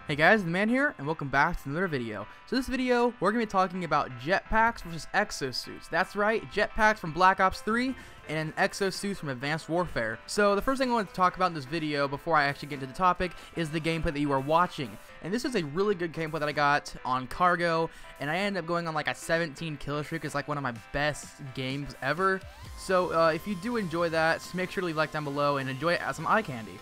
Hey guys, the man here, and welcome back to another video. So this video, we're going to be talking about jetpacks versus exosuits. That's right, jetpacks from Black Ops 3 and exosuits from Advanced Warfare. So the first thing I want to talk about in this video, before I actually get into the topic, is the gameplay that you are watching. And this is a really good gameplay that I got on Cargo, and I ended up going on like a 17 kill streak. It's like one of my best games ever. So if you do enjoy that, make sure to leave a like down below and enjoy it as some eye candy.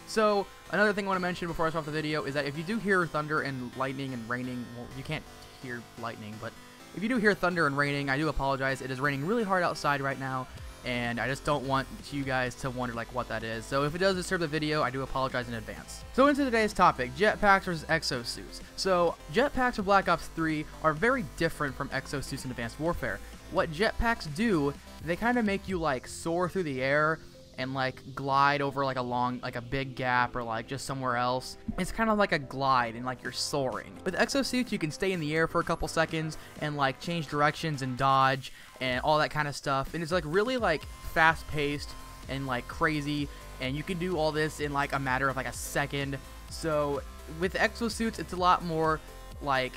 So, another thing I want to mention before I start off the video is that if you do hear thunder and lightning and raining, well, you can't hear lightning, but if you do hear thunder and raining, I do apologize. It is raining really hard outside right now, and I just don't want you guys to wonder like what that is. So if it does disturb the video, I do apologize in advance. So into today's topic, jetpacks versus exosuits. So, jetpacks for Black Ops 3 are very different from exosuits in Advanced Warfare. What jetpacks do, they kind of make you like soar through the air and like glide over like a big gap or like just somewhere else. It's kind of like a glide and like you're soaring. With exosuits, you can stay in the air for a couple seconds and like change directions and dodge and all that kind of stuff. And it's like really like fast paced and like crazy, and you can do all this in like a matter of like a second. So with exosuits, it's a lot more like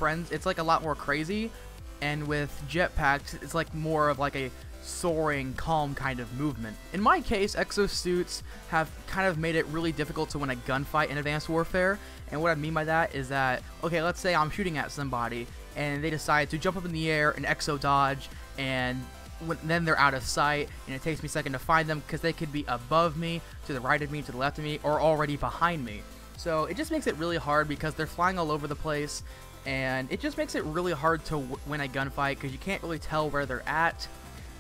it's like a lot more crazy, and with jetpacks, it's like more of like a soaring, calm kind of movement. In my case, exosuits have kind of made it really difficult to win a gunfight in Advanced Warfare, and what I mean by that is that, okay, let's say I'm shooting at somebody, and they decide to jump up in the air and exo dodge, and then they're out of sight, and it takes me a second to find them because they could be above me, to the right of me, to the left of me, or already behind me. So it just makes it really hard because they're flying all over the place, and it just makes it really hard to win a gunfight because you can't really tell where they're at.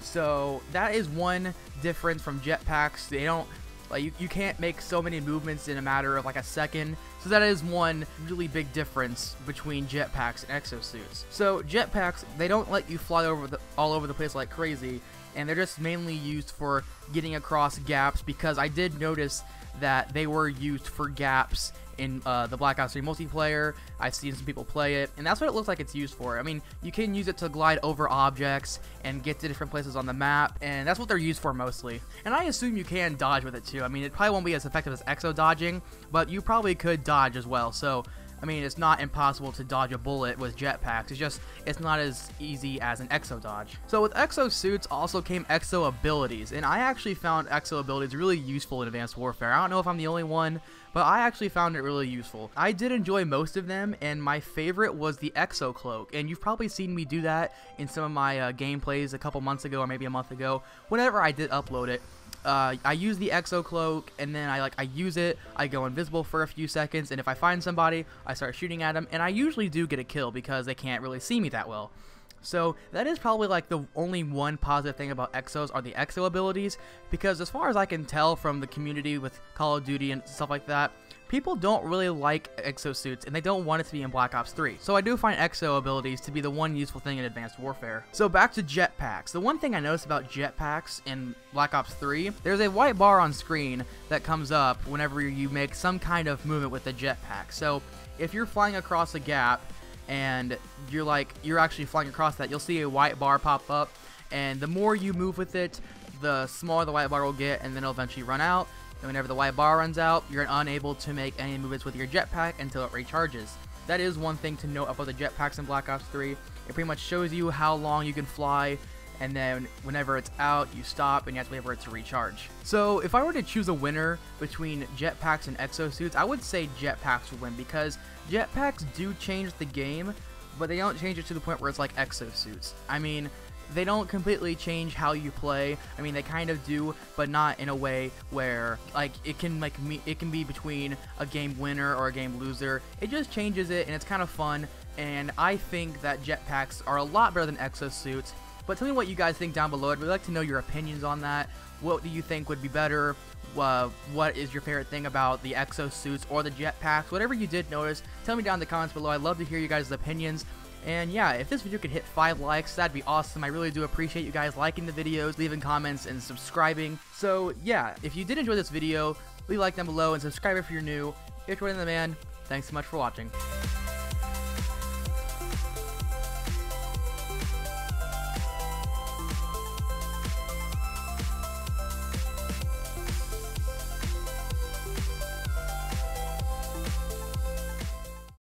So that is one difference from jetpacks. They don't, like, you can't make so many movements in a matter of like a second. So that is one really big difference between jetpacks and exosuits. So jetpacks, they don't let you fly all over the place like crazy, and they're just mainly used for getting across gaps, because I did notice that they were used for gaps in the Black Ops 3 multiplayer. I've seen some people play it, and that's what it looks like it's used for. I mean, you can use it to glide over objects and get to different places on the map, and that's what they're used for mostly. And I assume you can dodge with it too. I mean, it probably won't be as effective as exo dodging, but you probably could dodge as well. So I mean, it's not impossible to dodge a bullet with jetpacks. It's not as easy as an exo dodge. So with exosuits also came exo abilities, and I actually found exo abilities really useful in Advanced Warfare. I don't know if I'm the only one, but I actually found it really useful. I did enjoy most of them, and my favorite was the exo cloak, and you've probably seen me do that in some of my gameplays a couple months ago or maybe a month ago, whenever I did upload it. I use the exo cloak, and then I use it, I go invisible for a few seconds, and if I find somebody, I start shooting at them, and I usually do get a kill because they can't really see me that well. So that is probably like the only one positive thing about exos are the exo abilities, because as far as I can tell from the community with Call of Duty and stuff like that, people don't really like exosuits, and they don't want it to be in Black Ops 3. So I do find exo abilities to be the one useful thing in Advanced Warfare. So back to jetpacks. The one thing I noticed about jetpacks in Black Ops 3, there's a white bar on screen that comes up whenever you make some kind of movement with the jetpack. So if you're flying across a gap and you're actually flying across that, you'll see a white bar pop up, and the more you move with it, the smaller the white bar will get, and then it'll eventually run out. And whenever the white bar runs out, you're unable to make any movements with your jetpack until it recharges. That is one thing to note about the jetpacks in Black Ops 3. It pretty much shows you how long you can fly, and then whenever it's out, you stop and you have to wait for it to recharge. So if I were to choose a winner between jetpacks and exosuits, I would say jetpacks would win, because jetpacks do change the game, but they don't change it to the point where it's like exosuits. I mean, they don't completely change how you play. I mean, they kind of do, but not in a way where like it can be between a game winner or a game loser. It just changes it, and it's kind of fun. And I think that jetpacks are a lot better than exosuits. But tell me what you guys think down below. I'd really like to know your opinions on that. What do you think would be better? What is your favorite thing about the exosuits or the jetpacks? Whatever you did notice, tell me down in the comments below. I'd love to hear you guys' opinions. And yeah, if this video could hit 5 likes, that'd be awesome. I really do appreciate you guys liking the videos, leaving comments, and subscribing. So yeah, if you did enjoy this video, leave a like down below and subscribe if you're new. If you're DanTehMan, thanks so much for watching.